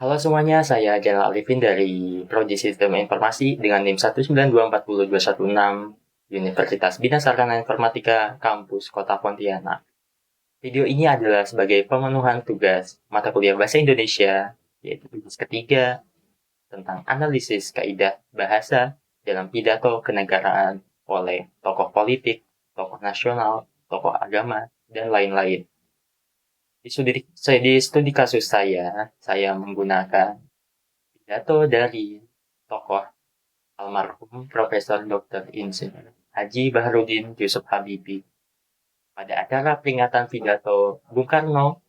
Halo semuanya, saya Jainal Arifin dari Prodi Sistem Informasi dengan NIM 192402216 Universitas Bina Sarjana Informatika Kampus Kota Pontianak. Video ini adalah sebagai pemenuhan tugas mata kuliah Bahasa Indonesia, yaitu tugas ketiga tentang analisis kaidah bahasa dalam pidato kenegaraan oleh tokoh politik, tokoh nasional, tokoh agama, dan lain-lain. Di studi kasus saya menggunakan pidato dari tokoh almarhum Profesor Dr. Insinyur Haji Baharudin Yusuf Habibie pada acara peringatan pidato Bung Karno,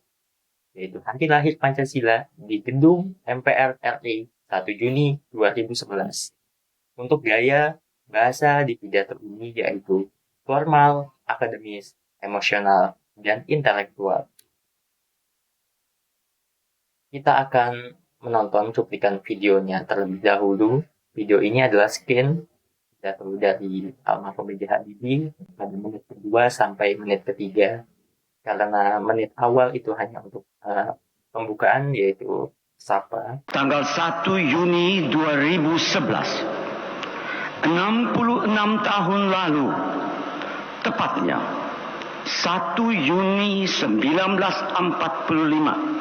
yaitu Hari Lahir Pancasila di Gedung MPR RI 1 Juni 2011. Untuk gaya bahasa di pidato ini yaitu formal, akademis, emosional, dan intelektual. Kita akan menonton cuplikan videonya terlebih dahulu. Video ini adalah skin pidato dari almarhum B.J. Habibie pada menit kedua sampai menit ketiga. Karena menit awal itu hanya untuk pembukaan, yaitu sapa. Tanggal 1 Juni 2011, 66 tahun lalu, tepatnya 1 Juni 1945,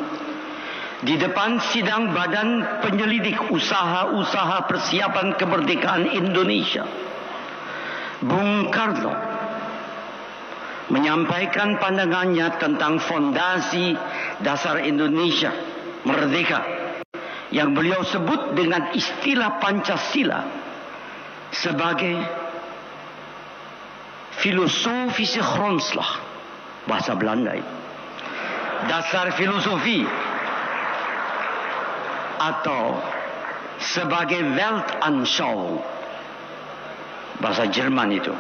di depan sidang Badan Penyelidik Usaha-Usaha Persiapan Kemerdekaan Indonesia, Bung Karno menyampaikan pandangannya tentang fondasi dasar Indonesia merdeka yang beliau sebut dengan istilah Pancasila sebagai filosofische grondslag, bahasa Belanda itu, dasar filosofi, atau sebagai Weltanschauung, bahasa Jerman itu,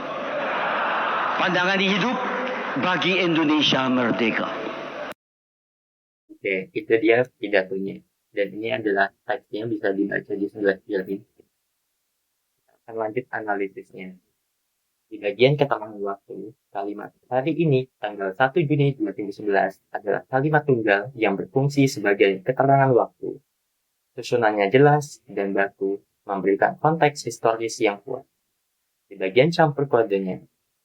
pandangan hidup bagi Indonesia merdeka. Oke, itu dia pidatonya. Dan ini adalah teksnya, bisa dibaca di sebelah kiri. Kita akan lanjut analisisnya. Di bagian keterangan waktu, kalimat hari ini, tanggal 1 Juni 2011, adalah kalimat tunggal yang berfungsi sebagai keterangan waktu. Susunannya jelas dan baku, memberikan konteks historis yang kuat. Di bagian campur kodenya,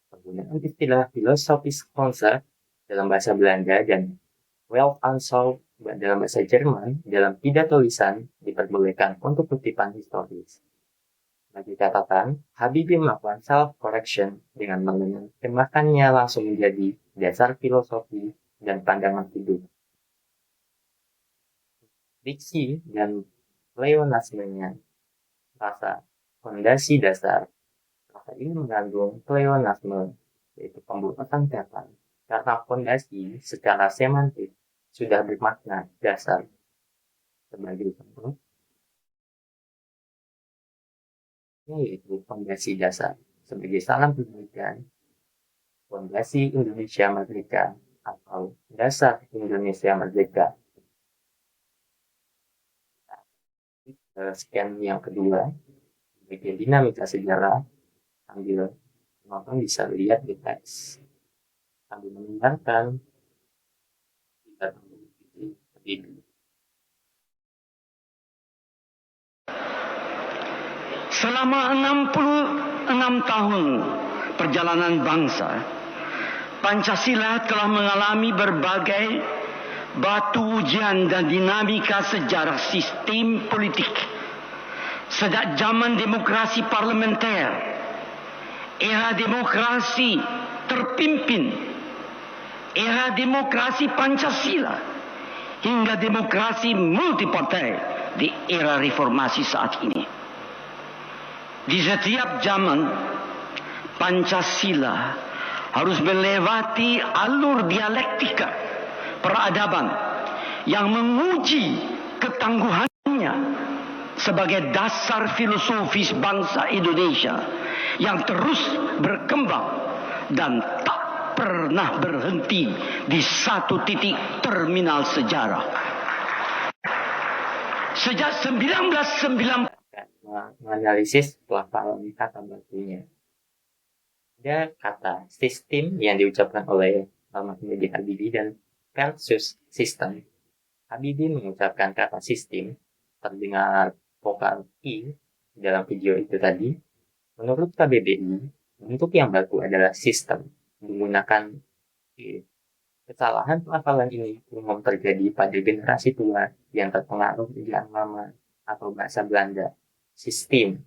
penggunaan istilah filosofis konsep dalam bahasa Belanda dan Weltanschauung dalam bahasa Jerman dalam pidato lisan diperbolehkan untuk kutipan historis. Bagi catatan, Habibie melakukan self-correction dengan menerjemahkannya langsung menjadi dasar filosofi dan pandangan hidup. Diksi dan pleonasmenya, rasa fondasi dasar. Rasa ini mengandung pleonasme, yaitu pembuatan kata, karena fondasi secara semantik sudah bermakna dasar. Sebagai contoh, yaitu fondasi dasar sebagai salam pendidikan, fondasi Indonesia Merdeka atau dasar Indonesia Merdeka. Scan yang kedua, bagian dinamika sejarah, sambil penonton bisa lihat di teks sambil mendengarkan video. Selama 66 tahun perjalanan bangsa, Pancasila telah mengalami berbagai batu ujian dan dinamika sejarah sistem politik. Sejak zaman demokrasi parlementer, era demokrasi terpimpin, era demokrasi Pancasila, hingga demokrasi multipartai di era reformasi saat ini. Di setiap zaman, Pancasila harus melewati alur dialektika peradaban yang menguji ketangguhannya sebagai dasar filosofis bangsa Indonesia yang terus berkembang dan tak pernah berhenti di satu titik terminal sejarah. Sejak 1990 menganalisis pelafalan kata bakunya. Ada kata sistem yang diucapkan oleh almarhum B.J. Habibie dan versus sistem. Habibie mengucapkan kata sistem, terdengar vokal I dalam video itu tadi. Menurut KBBI, bentuk yang baku adalah sistem menggunakan I. Kesalahan pelafalan ini umum terjadi pada generasi tua yang terpengaruh ejaan lama atau bahasa Belanda, sistem.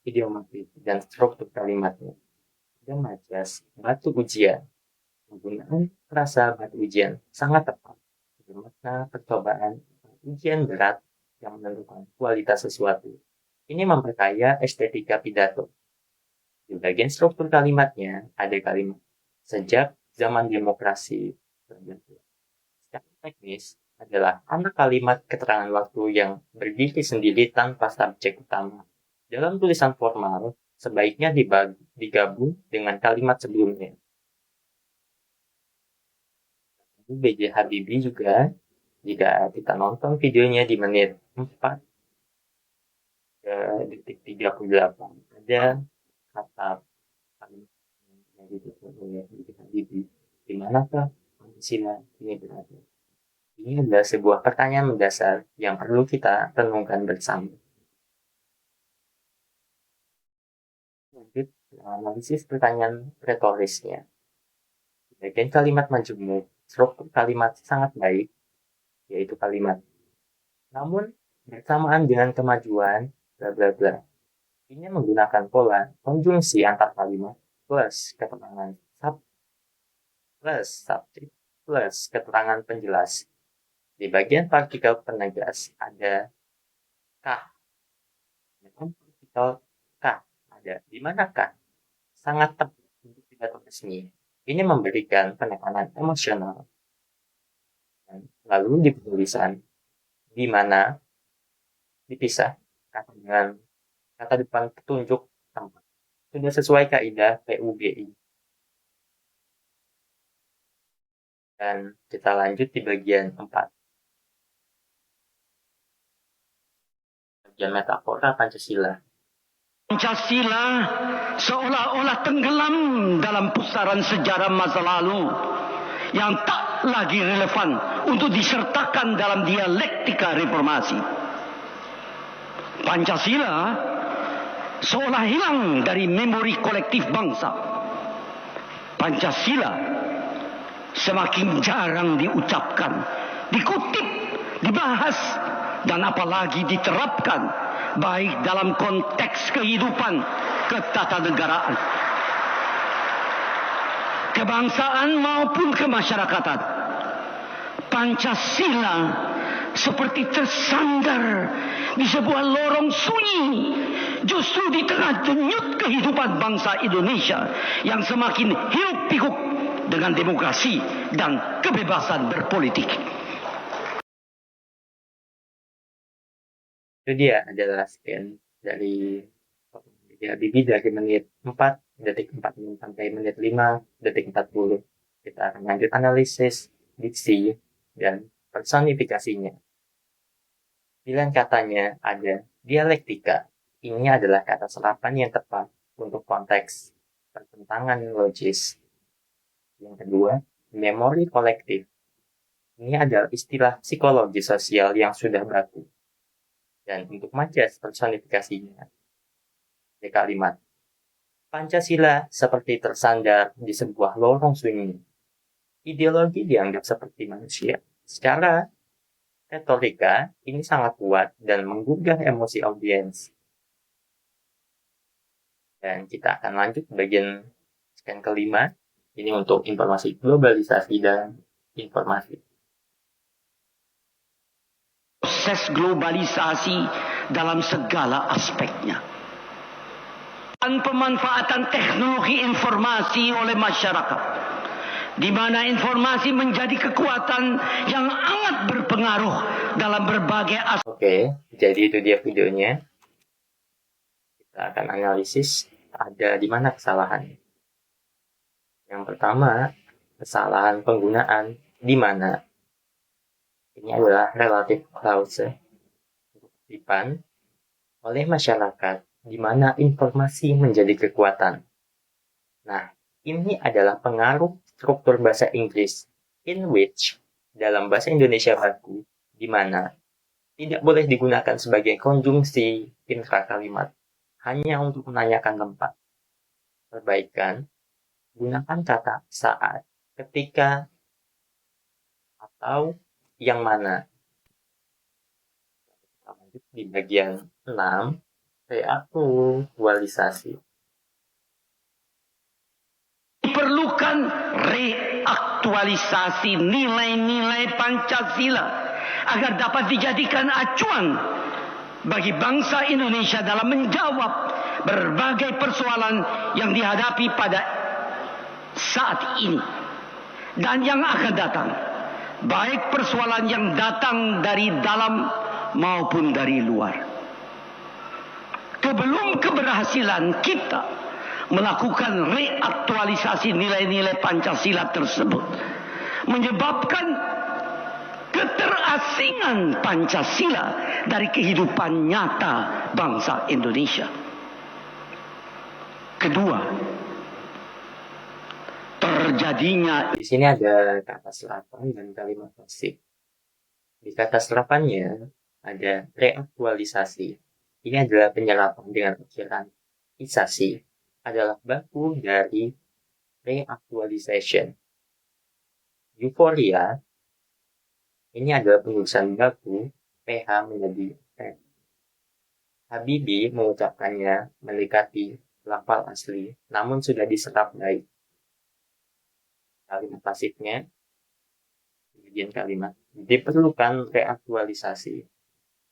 Idiomatik dan struktur kalimatnya. Ada majas batu ujian. Penggunaan frasa batu ujian sangat tepat. Bermakna percobaan ujian berat yang menentukan kualitas sesuatu. Ini memperkaya estetika pidato. Di bagian struktur kalimatnya ada kalimat sejak zaman demokrasi terbentuk. Secara teknis adalah anak kalimat keterangan waktu yang berdiri sendiri tanpa subjek utama. Dalam tulisan formal, sebaiknya digabung dengan kalimat sebelumnya. B.J. Habibie juga, jika kita nonton videonya di menit 4 detik 38, ada kata kalimat yang ditutup oleh B.J. Habibie. Di manakah Pancasila ini berada? Ini adalah sebuah pertanyaan mendasar yang perlu kita renungkan bersama. Lanjut, analisis pertanyaan retorisnya. Bagian kalimat majemuk, struktur kalimat sangat baik, yaitu kalimat namun bersamaan dengan kemajuan bla bla bla. Ini menggunakan pola konjungsi antar kalimat plus keterangan subjek plus keterangan penjelas. Di bagian partikel penegas ada kah. Partikel kah ada. Di mana kah? Sangat tepat untuk pidato resmi. Ini memberikan penekanan emosional. Lalu di penulisan, di mana dipisah kata dengan kata depan petunjuk tempat. Sudah sesuai kaidah PUBI. Dan kita lanjut di bagian 4. Bagian metafora Pancasila. Pancasila seolah-olah tenggelam dalam pusaran sejarah masa lalu yang tak lagi relevan untuk disertakan dalam dialektika reformasi. Pancasila seolah hilang dari memori kolektif bangsa. Pancasila semakin jarang diucapkan, dikutip, dibahas, dan apalagi diterapkan, baik dalam konteks kehidupan ketatanegaraan, kebangsaan maupun kemasyarakatan. Pancasila seperti tersandar di sebuah lorong sunyi, justru di tengah denyut kehidupan bangsa Indonesia yang semakin hiruk pikuk dengan demokrasi dan kebebasan berpolitik. Itu dia adalah scan dari Habibie dari menit 4 detik 40 sampai menit 5 detik 40. Kita akan lanjut analisis diksi dan personifikasinya. Pilihan katanya ada dialektika. Ini adalah kata serapan yang tepat untuk konteks pertentangan logis. Yang kedua, memori kolektif. Ini adalah istilah psikologi sosial yang sudah baku. Dan untuk majas personifikasinya, ada kalimat Pancasila seperti tersandar di sebuah lorong sunyi. Ideologi dianggap seperti manusia. Secara retorika, ini sangat kuat dan menggugah emosi audiens. Dan kita akan lanjut ke bagian scan kelima. Ini untuk informasi globalisasi dan informasi. Proses globalisasi dalam segala aspeknya. Dan pemanfaatan teknologi informasi oleh masyarakat, di mana informasi menjadi kekuatan yang amat berpengaruh dalam berbagai aspek. Oke, jadi itu dia videonya. Kita akan analisis ada di mana kesalahannya. Yang pertama, kesalahan penggunaan di mana. Ini adalah relative clause kutipan oleh masyarakat di mana informasi menjadi kekuatan. Nah, ini adalah pengaruh struktur bahasa Inggris in which dalam bahasa Indonesia baku di mana tidak boleh digunakan sebagai konjungsi intra kalimat hanya untuk menanyakan tempat. Perbaikan, gunakan kata saat, ketika, atau yang mana. Kita lanjut di bagian 6, reaktualisasi. Diperlukan reaktualisasi nilai-nilai Pancasila agar dapat dijadikan acuan bagi bangsa Indonesia dalam menjawab berbagai persoalan yang dihadapi pada saat ini dan yang akan datang, baik persoalan yang datang dari dalam maupun dari luar. Sebelum keberhasilan kita melakukan reaktualisasi nilai-nilai Pancasila tersebut menyebabkan keterasingan Pancasila dari kehidupan nyata bangsa Indonesia. Kedua, terjadinya di sini ada kata serapan dan kalimat pasif. Di kata serapannya ada reaktualisasi. Ini adalah penyerapan dengan ukiran isasi adalah baku dari reactualization. Euforia ini adalah penulisan baku PH menjadi F. Habibie mengucapkannya mendekati lafal asli, namun sudah diserap baik. Kalimat pasifnya, bagian kalimat diperlukan reaktualisasi.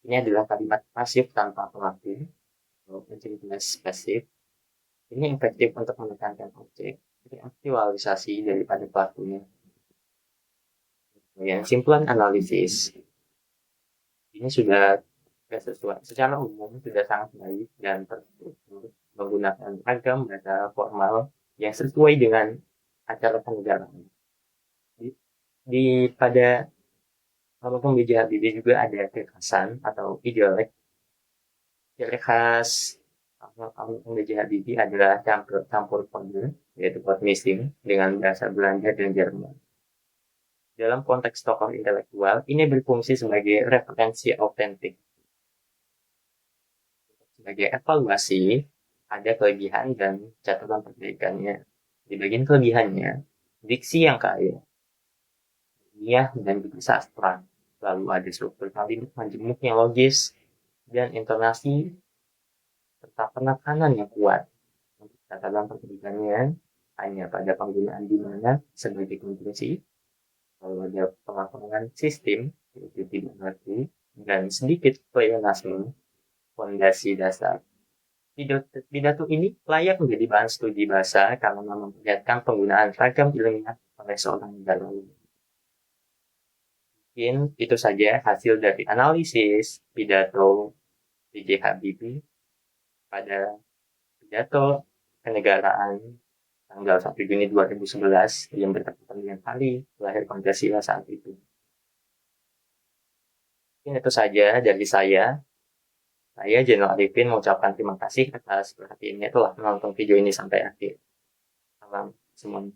Ini adalah kalimat pasif tanpa pelaku, continuous pasif. Ini efektif untuk menekankan objek reaktualisasi daripada pelakunya. Yang simpulan analisis ini sudah sesuai secara umum sudah sangat baik dan terstruktur menggunakan ragam data formal yang sesuai dengan acara penegakan. Pada Almarhum B.J. Habibie juga ada kekhasan atau ideolek. Ciri khas Almarhum B.J. Habibie adalah campur kode, yaitu code missing dengan bahasa Belanda dan Jerman. Dalam konteks tokoh intelektual, ini berfungsi sebagai referensi autentik. Sebagai evaluasi, ada kelebihan dan catatan perbaikannya. Di bagian kelebihannya, diksi yang kaya, ilmiah dan juga sastra, lalu ada struktur kalimat majemuk yang logis, dan intonasi, serta penekanan yang kuat. Untuk catatan perbaikannya, hanya pada penggunaan di mana sebagai konjungsi, lalu ada pelaporan sistem, yaitu tidak mengerti, dan sedikit pleonasme, fondasi dasar. Pidato ini layak menjadi bahan studi bahasa karena memperlihatkan penggunaan ragam ilmiah oleh seorang negarawan. Mungkin itu saja hasil dari analisis pidato B.J. Habibie pada pidato kenegaraan tanggal 1 Juni 2011 yang bertepatan dengan hari lahir Pancasila saat itu. Mungkin itu saja dari saya. Saya Jenderal Arifin mengucapkan terima kasih atas perhatiannya telah menonton video ini sampai akhir. Salam semuanya.